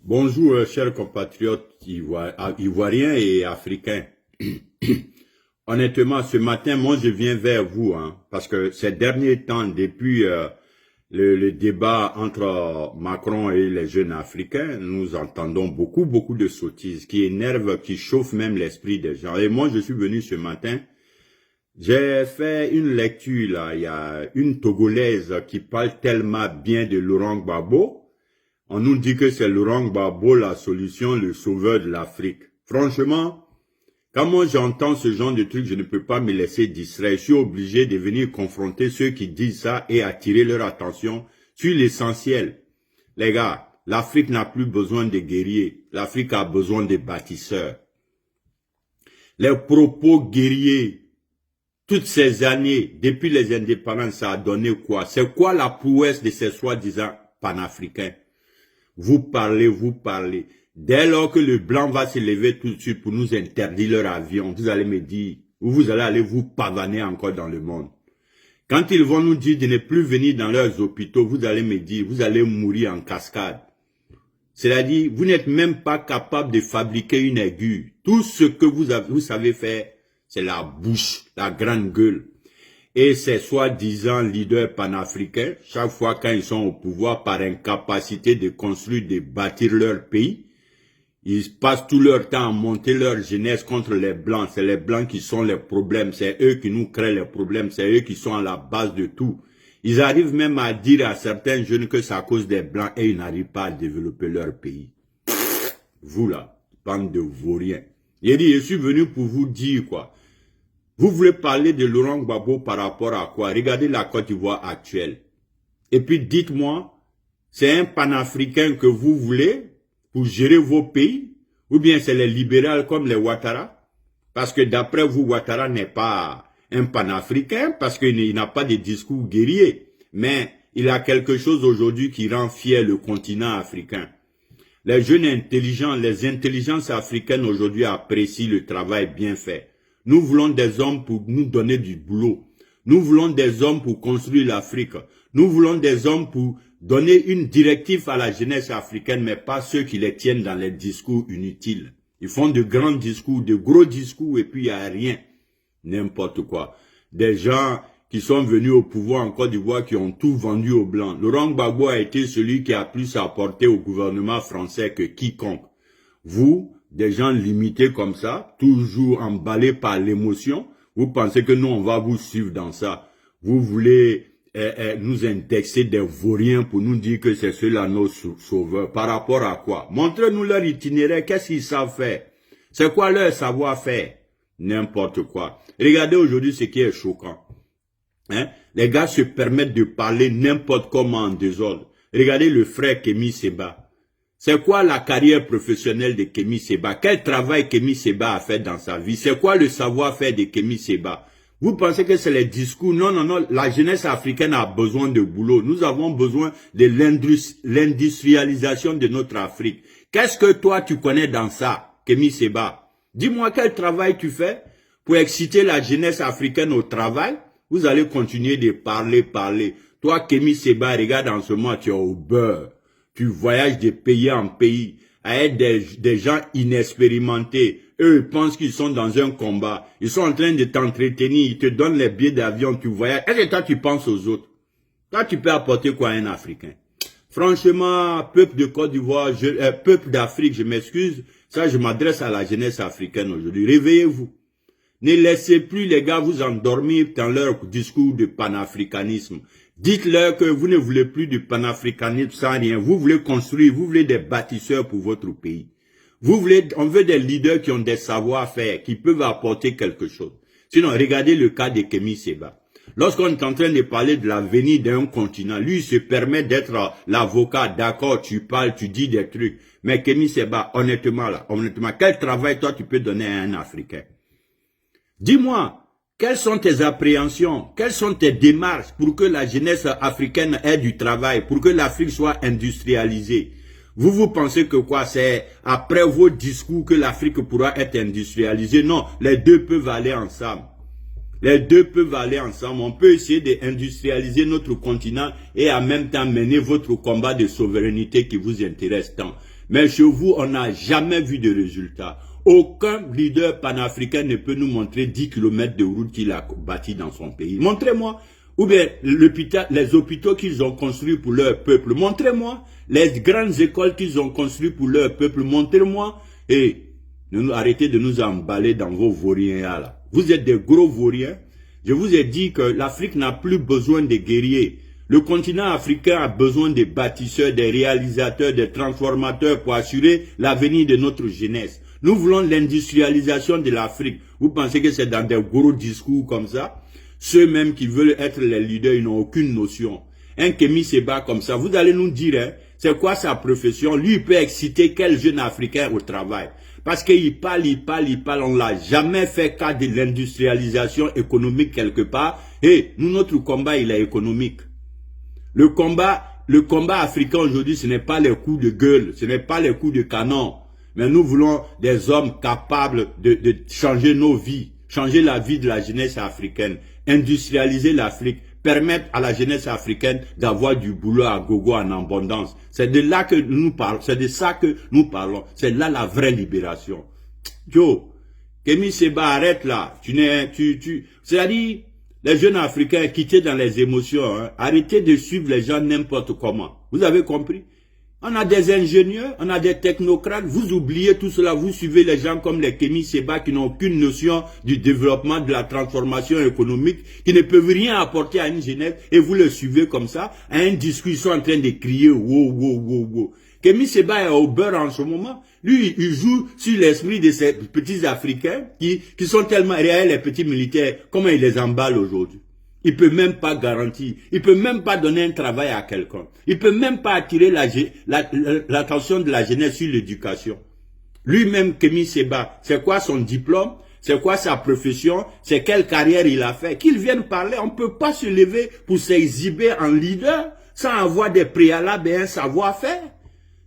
Bonjour, chers compatriotes ivoiriens et africains. Honnêtement, ce matin, moi, je viens vers vous, parce que ces derniers temps, depuis le débat entre Macron et les jeunes africains, nous entendons beaucoup de sottises qui énervent, qui chauffent même l'esprit des gens. Et moi, je suis venu ce matin, j'ai fait une lecture, là, il y a une Togolaise qui parle tellement bien de Laurent Gbagbo. On nous dit que c'est Laurent Gbagbo la solution, le sauveur de l'Afrique. Franchement, quand moi j'entends ce genre de truc, je ne peux pas me laisser distraire. Je suis obligé de venir confronter ceux qui disent ça et attirer leur attention sur l'essentiel. Les gars, l'Afrique n'a plus besoin de guerriers. L'Afrique a besoin de bâtisseurs. Les propos guerriers, toutes ces années, depuis les indépendances, ça a donné quoi? C'est quoi la prouesse de ces soi-disant panafricains? Vous parlez. Dès lors que le blanc va se lever tout de suite pour nous interdire leur avion, vous allez me dire, ou vous allez aller vous pavaner encore dans le monde. Quand ils vont nous dire de ne plus venir dans leurs hôpitaux, vous allez me dire, vous allez mourir en cascade. C'est-à-dire, vous n'êtes même pas capable de fabriquer une aiguille. Tout ce que vous savez faire, c'est la bouche, la grande gueule. Et ces soi-disant leaders panafricains, chaque fois quand ils sont au pouvoir, par incapacité de construire, de bâtir leur pays, ils passent tout leur temps à monter leur jeunesse contre les Blancs. C'est les Blancs qui sont les problèmes, c'est eux qui nous créent les problèmes, c'est eux qui sont à la base de tout. Ils arrivent même à dire à certains jeunes que c'est à cause des Blancs et ils n'arrivent pas à développer leur pays. Vous là, bande de vauriens. Il dit, je suis venu pour vous dire quoi. Vous voulez parler de Laurent Gbagbo par rapport à quoi? Regardez la Côte d'Ivoire actuelle. Et puis dites-moi, c'est un panafricain que vous voulez pour gérer vos pays? Ou bien c'est les libéraux comme les Ouattara? Parce que d'après vous, Ouattara n'est pas un panafricain parce qu'il n'a pas de discours guerrier. Mais il a quelque chose aujourd'hui qui rend fier le continent africain. Les jeunes intelligents, les intelligences africaines aujourd'hui apprécient le travail bien fait. Nous voulons des hommes pour nous donner du boulot. Nous voulons des hommes pour construire l'Afrique. Nous voulons des hommes pour donner une directive à la jeunesse africaine, mais pas ceux qui les tiennent dans les discours inutiles. Ils font de grands discours, de gros discours, et puis il n'y a rien. N'importe quoi. Des gens qui sont venus au pouvoir en Côte d'Ivoire, qui ont tout vendu aux Blancs. Laurent Gbagbo a été celui qui a plus apporté au gouvernement français que quiconque. Vous, des gens limités comme ça, toujours emballés par l'émotion, vous pensez que nous, on va vous suivre dans ça. Vous voulez nous indexer des vauriens pour nous dire que c'est ceux-là nos sauveurs. Par rapport à quoi? Montrez-nous leur itinéraire, qu'est-ce qu'ils savent faire? C'est quoi leur savoir-faire? N'importe quoi. Regardez aujourd'hui ce qui est choquant. Les gars se permettent de parler n'importe comment en désordre. Regardez le frère Kémy Séba. C'est quoi la carrière professionnelle de Kémy Séba? Quel travail Kémy Séba a fait dans sa vie? C'est quoi le savoir-faire de Kémy Séba? Vous pensez que c'est les discours? Non, non, non. La jeunesse africaine a besoin de boulot. Nous avons besoin de l'industrialisation de notre Afrique. Qu'est-ce que toi tu connais dans ça, Kémy Séba? Dis-moi quel travail tu fais pour exciter la jeunesse africaine au travail? Vous allez continuer de parler. Toi, Kémy Séba, regarde en ce moment, tu es au beurre. Tu voyages de pays en pays avec des gens inexpérimentés. Eux, ils pensent qu'ils sont dans un combat. Ils sont en train de t'entretenir. Ils te donnent les billets d'avion. Tu voyages. Est-ce que toi, tu penses aux autres? Toi, tu peux apporter quoi à un Africain? Franchement, peuple de Côte d'Ivoire, peuple d'Afrique, je m'excuse. Ça, je m'adresse à la jeunesse africaine aujourd'hui. Réveillez-vous. Ne laissez plus les gars vous endormir dans leur discours de panafricanisme. Dites-leur que vous ne voulez plus du panafricanisme sans rien. Vous voulez construire, vous voulez des bâtisseurs pour votre pays. On veut des leaders qui ont des savoir-faire, qui peuvent apporter quelque chose. Sinon, regardez le cas de Kémy Séba. Lorsqu'on est en train de parler de l'avenir d'un continent, lui, il se permet d'être l'avocat. D'accord, tu parles, tu dis des trucs. Mais Kémy Séba, honnêtement, quel travail toi tu peux donner à un Africain? Dis-moi, quelles sont tes appréhensions, quelles sont tes démarches pour que la jeunesse africaine ait du travail, pour que l'Afrique soit industrialisée? Vous pensez que quoi, c'est après vos discours que l'Afrique pourra être industrialisée? Non, les deux peuvent aller ensemble. Les deux peuvent aller ensemble. On peut essayer d'industrialiser notre continent et en même temps mener votre combat de souveraineté qui vous intéresse tant. Mais chez vous, on n'a jamais vu de résultat. Aucun leader panafricain ne peut nous montrer 10 kilomètres de route qu'il a bâti dans son pays. Montrez-moi. Ou bien les hôpitaux qu'ils ont construits pour leur peuple. Montrez-moi. Les grandes écoles qu'ils ont construites pour leur peuple. Montrez-moi. Et arrêtez de nous emballer dans vos vauriens là. Vous êtes des gros vauriens. Je vous ai dit que l'Afrique n'a plus besoin de guerriers. Le continent africain a besoin des bâtisseurs, des réalisateurs, des transformateurs pour assurer l'avenir de notre jeunesse. Nous voulons l'industrialisation de l'Afrique. Vous pensez que c'est dans des gros discours comme ça? Ceux-mêmes qui veulent être les leaders, ils n'ont aucune notion. Un Kémy Séba comme ça, vous allez nous dire, hein, c'est quoi sa profession? Lui, il peut exciter quel jeune Africain au travail? Parce qu'il parle, on ne l'a jamais fait cas de l'industrialisation économique quelque part. Et nous, notre combat, il est économique. Le combat africain aujourd'hui, ce n'est pas les coups de gueule, ce n'est pas les coups de canon. Mais nous voulons des hommes capables de changer nos vies, changer la vie de la jeunesse africaine, industrialiser l'Afrique, permettre à la jeunesse africaine d'avoir du boulot à gogo en abondance. C'est de là que nous parlons, c'est de ça que nous parlons. C'est là la vraie libération. Joe, Kémy Séba, arrête là. C'est-à-dire, les jeunes Africains, quittez dans les émotions, hein. Arrêtez de suivre les gens n'importe comment. Vous avez compris? On a des ingénieurs, on a des technocrates, vous oubliez tout cela, vous suivez les gens comme les Kémy Séba qui n'ont aucune notion du développement, de la transformation économique, qui ne peuvent rien apporter à une jeunesse, et vous les suivez comme ça, à un discours, ils sont en train de crier, wow, wow, wow, wow. Kémy Séba est au beurre en ce moment. Lui, il joue sur l'esprit de ces petits Africains qui sont tellement réels, les petits militaires, comment il les emballe aujourd'hui. Il peut même pas garantir, il peut même pas donner un travail à quelqu'un. Il peut même pas attirer l'attention de la jeunesse sur l'éducation. Lui-même, Kémy Séba, c'est quoi son diplôme? C'est quoi sa profession? C'est quelle carrière il a fait? Qu'il vienne parler, on peut pas se lever pour s'exhiber en leader sans avoir des préalables et un savoir-faire.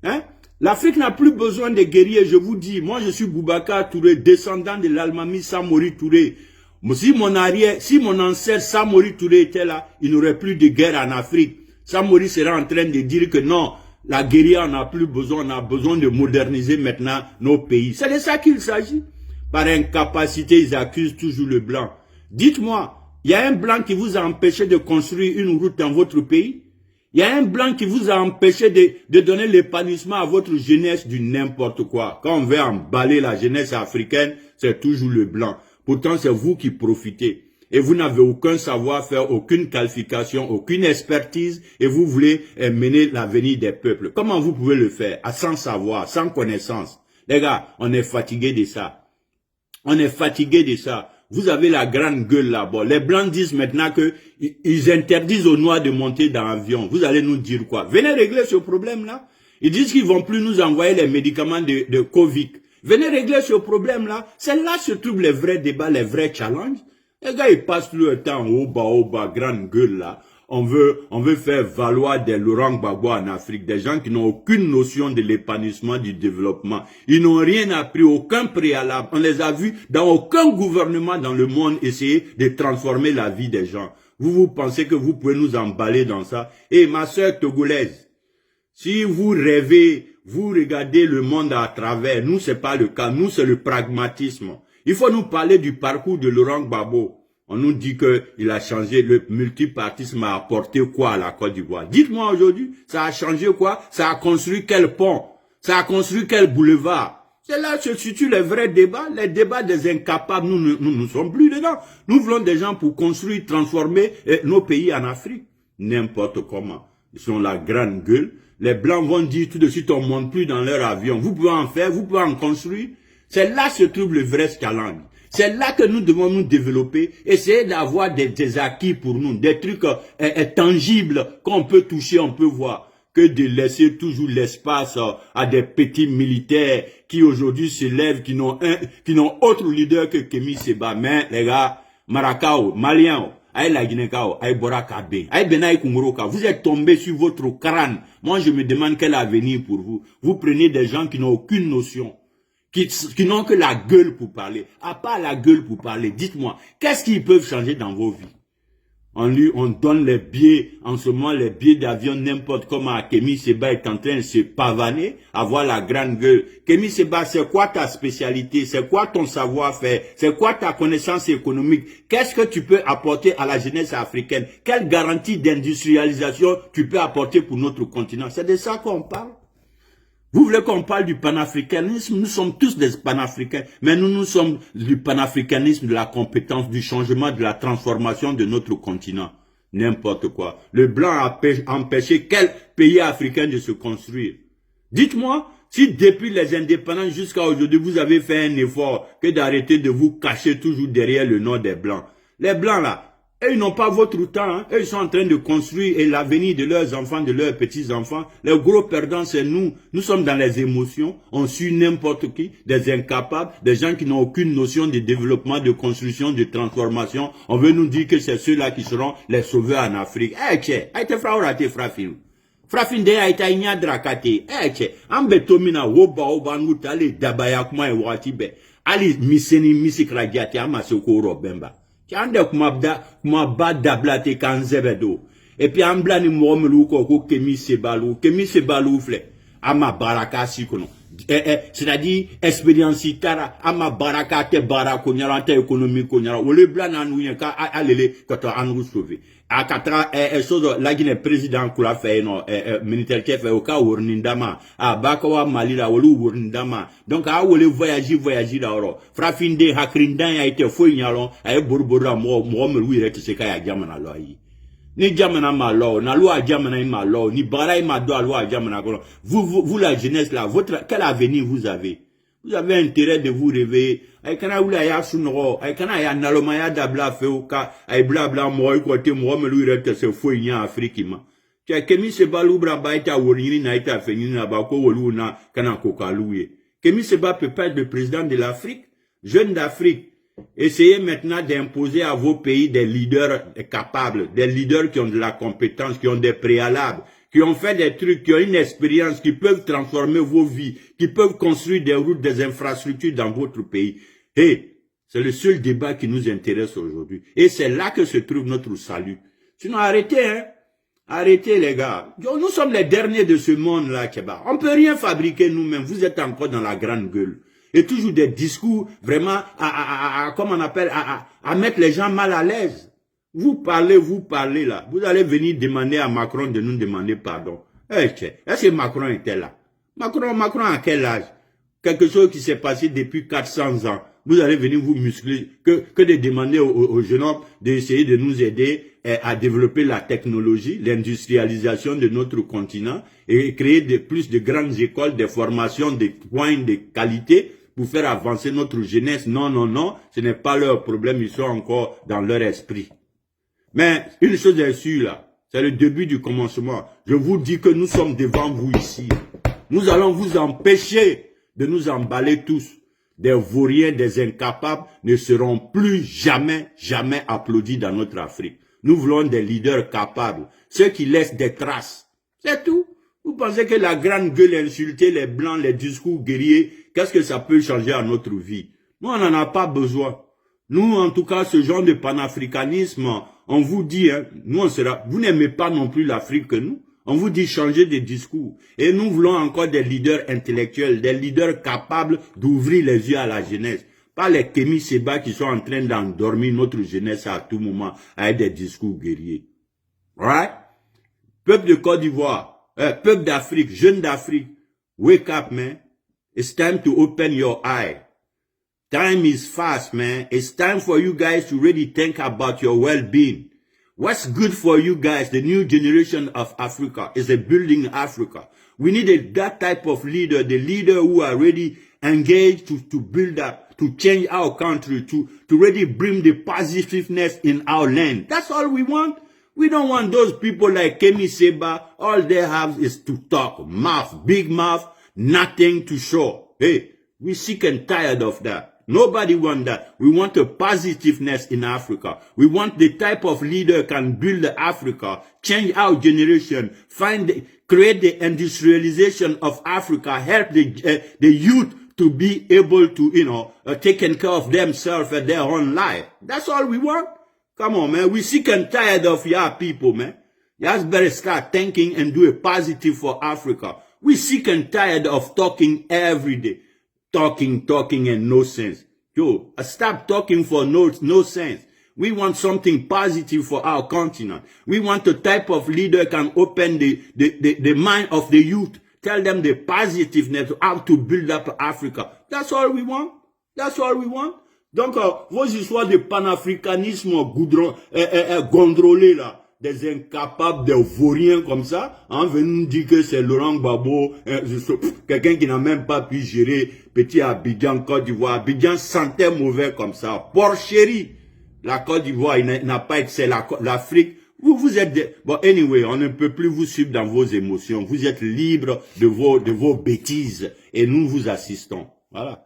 Hein? L'Afrique n'a plus besoin de guerriers, je vous dis. Moi, je suis Boubacar Touré, descendant de l'Almami Samori Touré. Si mon ancêtre Samori Touré était là, il n'aurait plus de guerre en Afrique. Samori serait en train de dire que non, la guérilla, on n'a plus besoin, on a besoin de moderniser maintenant nos pays. C'est de ça qu'il s'agit. Par incapacité, ils accusent toujours le blanc. Dites-moi, il y a un blanc qui vous a empêché de construire une route dans votre pays? Il y a un blanc qui vous a empêché de donner l'épanouissement à votre jeunesse du n'importe quoi. Quand on veut emballer la jeunesse africaine, c'est toujours le blanc. Pourtant, c'est vous qui profitez. Et vous n'avez aucun savoir-faire, aucune qualification, aucune expertise. Et vous voulez mener l'avenir des peuples. Comment vous pouvez le faire? Sans savoir, sans connaissance. Les gars, on est fatigué de ça. On est fatigué de ça. Vous avez la grande gueule là-bas. Les Blancs disent maintenant que ils interdisent aux Noirs de monter dans l'avion. Vous allez nous dire quoi? Venez régler ce problème-là. Ils disent qu'ils vont plus nous envoyer les médicaments de Covid. Venez régler ce problème-là. C'est là que se trouvent les vrais débats, les vrais challenges. Les gars, ils passent tout le temps au bas, grande gueule là. On veut faire valoir des Laurent Gbagbo en Afrique, des gens qui n'ont aucune notion de l'épanouissement, du développement. Ils n'ont rien appris, aucun préalable. On les a vus dans aucun gouvernement dans le monde essayer de transformer la vie des gens. Vous pensez que vous pouvez nous emballer dans ça? Et ma sœur togolaise, si vous rêvez, vous regardez le monde à travers, nous c'est pas le cas, nous c'est le pragmatisme. Il faut nous parler du parcours de Laurent Gbagbo. On nous dit qu'il a changé, le multipartisme a apporté quoi à la Côte d'Ivoire? Dites-moi aujourd'hui, ça a changé quoi? Ça a construit quel pont? Ça a construit quel boulevard? C'est là que se situent les vrais débats, les débats des incapables. Nous ne sommes plus dedans. Nous voulons des gens pour construire, transformer nos pays en Afrique. N'importe comment. Ils sont la grande gueule. Les Blancs vont dire tout de suite, on ne monte plus dans leur avion. Vous pouvez en faire, vous pouvez en construire. C'est là que se trouve le vrai challenge. C'est là que nous devons nous développer, essayer d'avoir des acquis pour nous, des trucs tangibles qu'on peut toucher, on peut voir, que de laisser toujours l'espace à des petits militaires qui aujourd'hui se lèvent, qui n'ont autre leader que Kémy Séba. Mais les gars, Maracao, Malien, aïe la Guinée-Kao, aïe Borakabe, aïe Benaï Kumuroka, vous êtes tombés sur votre crâne. Moi je me demande quel avenir pour vous. Vous prenez des gens qui n'ont aucune notion. Qui n'ont que la gueule pour parler. À part la gueule pour parler, dites-moi, qu'est-ce qu'ils peuvent changer dans vos vies? on donne les billets, en ce moment, les billets d'avion, n'importe comment, Kémy Séba est en train de se pavaner, avoir la grande gueule. Kémy Séba, c'est quoi ta spécialité? C'est quoi ton savoir-faire? C'est quoi ta connaissance économique? Qu'est-ce que tu peux apporter à la jeunesse africaine? Quelle garantie d'industrialisation tu peux apporter pour notre continent? C'est de ça qu'on parle. Vous voulez qu'on parle du panafricanisme? Nous sommes tous des panafricains, mais nous sommes du panafricanisme, de la compétence, du changement, de la transformation de notre continent. N'importe quoi. Le blanc a empêché quel pays africain de se construire? Dites-moi, si depuis les indépendances jusqu'à aujourd'hui, vous avez fait un effort que d'arrêter de vous cacher toujours derrière le nom des blancs. Les blancs là, eux, ils n'ont pas votre temps. Hein. Eux, ils sont en train de construire l'avenir de leurs enfants, de leurs petits-enfants. Les gros perdants, c'est nous. Nous sommes dans les émotions. On suit n'importe qui, des incapables, des gens qui n'ont aucune notion de développement, de construction, de transformation. On veut nous dire que c'est ceux-là qui seront les sauveurs en Afrique. Eh, tchè, aïe te fraurate frafin. Frafin de aïe ta inya drakate. Eh, tchè, ambe tomina woba nguta le dabayakma e watibe. Ali miseni misikradiate amasoko robemba. Ande kuma ba dablate kanzebedo. Et puis ambla ni mwomelu ko Kémy Séba flé. Ama baraka si kono. C'est-à-dire expérience tara ama baraka te barako nyarante économique nyara. Ole bla na nuyen ka alele koto anu sauver. Akatra sozo la Guinée président kula fait no militaire chef au ka wornindama bakawa malira wolu wornindama donc wole voyager da oro frafinde hakrindan ya été fo nyalon ay borbora mo melu rek se ka ya jamana lo yi ni jamana ma lo na loi jamana ma lo ni barai ma do loi jamana ko vous la jeunesse là votre quel avenir vous avez? Vous avez intérêt de vous réveiller. Ay kana wula ya sunro, ay kana ya naloma ya dabla feuka, ay blabla moy côté mo melu rek se fo nya Afrique ma. Kémy Séba lubra baita wonini na ita fenini na ba ko wolu na kana kokaluye. Kémy Séba peut pas être le président de l'Afrique, jeune d'Afrique. Essayez maintenant d'imposer à vos pays des leaders capables, des leaders qui ont de la compétence, qui ont des préalables, qui ont fait des trucs, qui ont une expérience, qui peuvent transformer vos vies, qui peuvent construire des routes, des infrastructures dans votre pays. Et c'est le seul débat qui nous intéresse aujourd'hui. Et c'est là que se trouve notre salut. Sinon, arrêtez, hein. Arrêtez, les gars. Nous sommes les derniers de ce monde-là, Kéba. On peut rien fabriquer nous-mêmes. Vous êtes encore dans la grande gueule. Et toujours des discours vraiment comment on appelle, à mettre les gens mal à l'aise. Vous parlez là. Vous allez venir demander à Macron de nous demander pardon. Est-ce que Macron était là? Macron à quel âge? Quelque chose qui s'est passé depuis 400 ans. Vous allez venir vous muscler que de demander aux jeunes hommes d'essayer de nous aider à développer la technologie, l'industrialisation de notre continent et créer plus de grandes écoles, des formations, des points de qualité pour faire avancer notre jeunesse. Non, non, non, ce n'est pas leur problème, ils sont encore dans leur esprit. Mais une chose est sûre là, c'est le début du commencement. Je vous dis que nous sommes devant vous ici. Nous allons vous empêcher de nous emballer tous. Des vauriens, des incapables ne seront plus jamais applaudis dans notre Afrique. Nous voulons des leaders capables, ceux qui laissent des traces. C'est tout. Vous pensez que la grande gueule, insulter les blancs, les discours guerriers, qu'est-ce que ça peut changer à notre vie? Nous, on n'en a pas besoin. Nous, en tout cas, ce genre de panafricanisme, on vous dit, hein, nous, vous n'aimez pas non plus l'Afrique que nous. On vous dit changer de discours. Et nous voulons encore des leaders intellectuels, des leaders capables d'ouvrir les yeux à la jeunesse. Pas les Kémy Séba qui sont en train d'endormir notre jeunesse à tout moment avec des discours guerriers. Right? Peuple de Côte d'Ivoire, peuple d'Afrique, jeunes d'Afrique, wake up, man. It's time to open your eye. Time is fast, man. It's time for you guys to really think about your well-being. What's good for you guys, the new generation of Africa, is a building Africa. We need that type of leader, the leader who are really engaged to build up, to change our country, to really bring the positiveness in our land. That's all we want. We don't want those people like Kémy Séba. All they have is to talk, mouth, big mouth, nothing to show. Hey, we're sick and tired of that. Nobody wants that. We want a positiveness in Africa. We want the type of leader can build Africa, change our generation, create the industrialization of Africa, help the youth to be able to, taking care of themselves and their own life. That's all we want. Come on, man. We're sick and tired of your people, man. You just better start thinking and do a positive for Africa. We're sick and tired of talking every day. Talking and no sense. Yo, stop talking for no sense. We want something positive for our continent. We want a type of leader can open the mind of the youth. Tell them the positiveness, how to build up Africa. That's all we want. That's all we want. Donc, vos histoires de panafricanisme gondrolé là, des incapables, des vauriens comme ça, hein, venez nous dire que c'est Laurent Gbagbo, quelqu'un qui n'a même pas pu gérer petit Abidjan, Côte d'Ivoire. Abidjan sentait mauvais comme ça. Porcherie. La Côte d'Ivoire n'a pas excès. L'Afrique, vous êtes des... Bon, anyway, on ne peut plus vous suivre dans vos émotions. Vous êtes libre de vos bêtises et nous vous assistons. Voilà.